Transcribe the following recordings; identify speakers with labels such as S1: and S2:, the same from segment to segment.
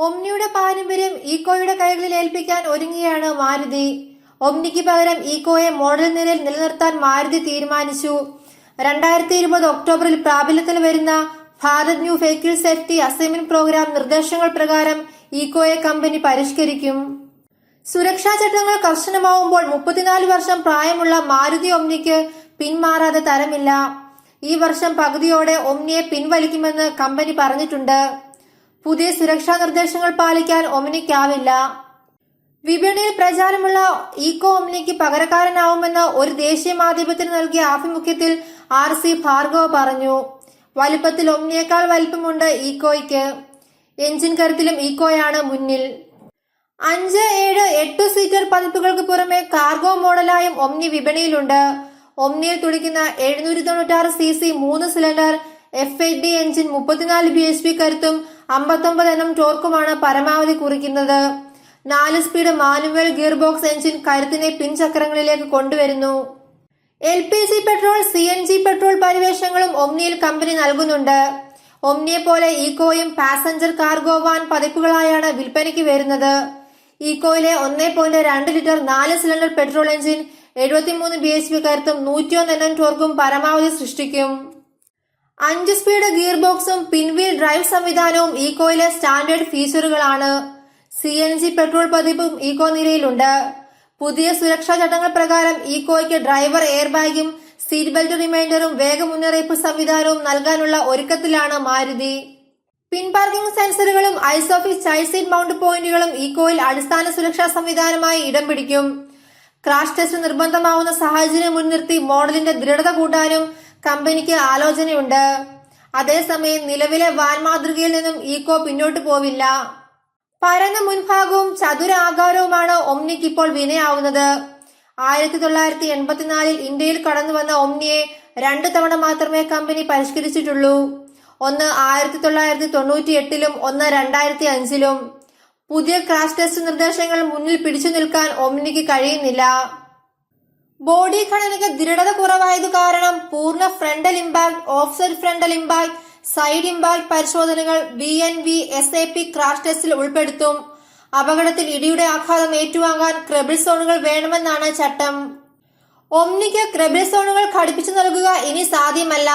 S1: ഒമ്നിയുടെ പാരമ്പര്യം ഈക്കോയുടെ കൈകളിൽ ഏൽപ്പിക്കാൻ ഒരുങ്ങിയാണ് മാരുതി. ഒമ്നിക്ക് പകരം ഈക്കോയെ മോഡൽ നിരയിൽ നിലനിർത്താൻ മാരുതി തീരുമാനിച്ചു. 2020 ഒക്ടോബറിൽ പ്രാബല്യത്തിൽ വരുന്ന Bharat new vehicle safety assignment program നിർദ്ദേശങ്ങൾ പ്രകാരം ഈക്കോയെ കമ്പനി പരിഷ്കരിക്കും. സുരക്ഷാ ചട്ടങ്ങൾ കർശനമാവുമ്പോൾ 34 വർഷം പ്രായമുള്ള മാരുതി ഒമ്നിക്ക് പിന്മാറാതെ തരമില്ല. ഈ വർഷം പകുതിയോടെ ഒമ്നിയെ പിൻവലിക്കുമെന്ന് കമ്പനി പറഞ്ഞിട്ടുണ്ട്. പുതിയ സുരക്ഷാ നിർദ്ദേശങ്ങൾ പാലിക്കാൻ ഒമ്നിക്കാവില്ല. വിപണിയിൽ പ്രചാരമുള്ള ഈക്കോ ഒമ്നിക്ക് പകരക്കാരനാവുമെന്ന് ഒരു ദേശീയ മാധ്യമത്തിന് നൽകിയ ആഭിമുഖ്യത്തിൽ RC ഭാർഗവ പറഞ്ഞു. വലുപ്പത്തിൽ ഒമ്നിയേക്കാൾ വലിപ്പമുണ്ട് ഈക്കോയ്ക്ക്. എഞ്ചിൻ കരുത്തിലും ഈക്കോയാണ് മുന്നിൽ. 5, 7, 8 സീറ്റർ പതിപ്പുകൾക്ക് പുറമെ കാർഗോ മോഡലായും ഒമ്നി വിപണിയിലുണ്ട്. ഒമ്നിയിൽ തുടിക്കുന്ന 796 cc 3 cylinder F8D engine 34 bhp കരുത്തും 59 Nm ടോർക്കുമാണ് പരമാവധി കുറിക്കുന്നത്. 4 speed manual gear box engine കരുത്തിനെ പിൻചക്രങ്ങളിലേക്ക് കൊണ്ടുവരുന്നു. LPG പെട്രോൾ, CNG പെട്രോൾ പരിവേഷങ്ങളും ഒമ്നിയിൽ കമ്പനി നൽകുന്നുണ്ട്. ഒമ്നിയെ പോലെ ഈക്കോയും പാസഞ്ചർ കാർഗോ വാൻ പതിപ്പുകളായാണ് വിൽപ്പനയ്ക്ക് വരുന്നത്. ഈക്കോയിലെ 1.2 litre 4 cylinder petrol engine 73 bhp കരുത്തും 101 Nm ടോർക്കും പരമാവധി സൃഷ്ടിക്കും. 5 സ്പീഡ് ഗിയർ ബോക്സും പിൻവീൽ ഡ്രൈവ് സംവിധാനവും ഈക്കോയിലെ സ്റ്റാൻഡേർഡ് ഫീച്ചറുകളാണ്. CNG പെട്രോൾ പതിപ്പും ഈക്കോ നിരയിലുണ്ട്. പുതിയ സുരക്ഷാ ചട്ടങ്ങൾ പ്രകാരം ഈക്കോയ്ക്ക് ഡ്രൈവർ എയർ ബാഗും സീറ്റ് ബെൽറ്റ് റിമൈൻഡറും വേഗ മുന്നറിയിപ്പ് സംവിധാനവും നൽകാനുള്ള ഒരുക്കത്തിലാണ് മാരുതി. പിൻ പാർക്കിംഗ് സെൻസറുകളും ഐസോഫിക്സ് ചൈൽഡ് സീറ്റ് മൗണ്ട് പോയിന്റുകളും ഈക്കോയിൽ അടിസ്ഥാന സുരക്ഷാ സംവിധാനമായി ഇടം പിടിക്കും. ക്രാഷ് ടെസ്റ്റ് നിർബന്ധമാവുന്ന സാഹചര്യം മുൻനിർത്തി മോഡലിന്റെ ദൃഢത കൂട്ടാനും കമ്പനിക്ക് ആലോചനയുണ്ട്. അതേസമയം നിലവിലെ വാൻ മാതൃകയിൽ നിന്നും ഈക്കോ പിന്നോട്ട് പോവില്ല. പരന്ന മുൻഭാഗവും ചതുര ആകാരവുമാണ് ഒമ്നിക്ക് ഇപ്പോൾ വിനയാവുന്നത്. 1984 ഇന്ത്യയിൽ കടന്നുവന്ന ഒമ്നിയെ 2 തവണ മാത്രമേ കമ്പനി പരിഷ്കരിച്ചിട്ടുള്ളൂ. ഒന്ന് 1998-ലും ഒന്ന് 2005-ലും. പുതിയ ക്രാഷ് ടെസ്റ്റ് നിർദ്ദേശങ്ങൾ മുന്നിൽ പിടിച്ചു നിൽക്കാൻ ഒമ്നിക്ക് കഴിയുന്നില്ല. ബോഡി ഘടനയ്ക്ക് ദൃഢത കുറവായതു കാരണം പൂർണ്ണ frontal impact, offset frontal impact, side impact പരിശോധനകൾ BNV SAP ക്രാഷ് ടെസ്റ്റിൽ ഉൾപ്പെടുത്തും. അപകടത്തിൽ ഇടിയുടെ ആഘാതം ഏറ്റുവാങ്ങാൻ ക്രെബിൾ സോണുകൾ വേണമെന്നാണ് ചട്ടം. ഒമ്നിക്ക് ക്രെബിൾ സോണുകൾ ഘടിപ്പിച്ചു നൽകുക ഇനി സാധ്യമല്ല.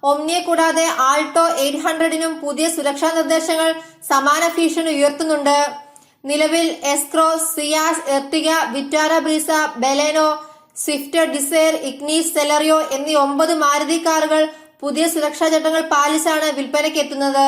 S1: ഒമ്നിയെ കൂടാതെ ആൾട്ടോ 800-നും പുതിയ സുരക്ഷാ നിർദ്ദേശങ്ങൾ സമാന ഭീഷണി ഉയർത്തുന്നുണ്ട്. നിലവിൽ S Cross, Ciaz, Ertiga, Vitara Brezza, Baleno, Swift Dzire, Ignis, Celerio എന്നീ 9 മാരുതി കാറുകൾ പുതിയ സുരക്ഷാ ചട്ടങ്ങൾ പാലിച്ചാണ് വിൽപ്പനയ്ക്ക് എത്തുന്നത്.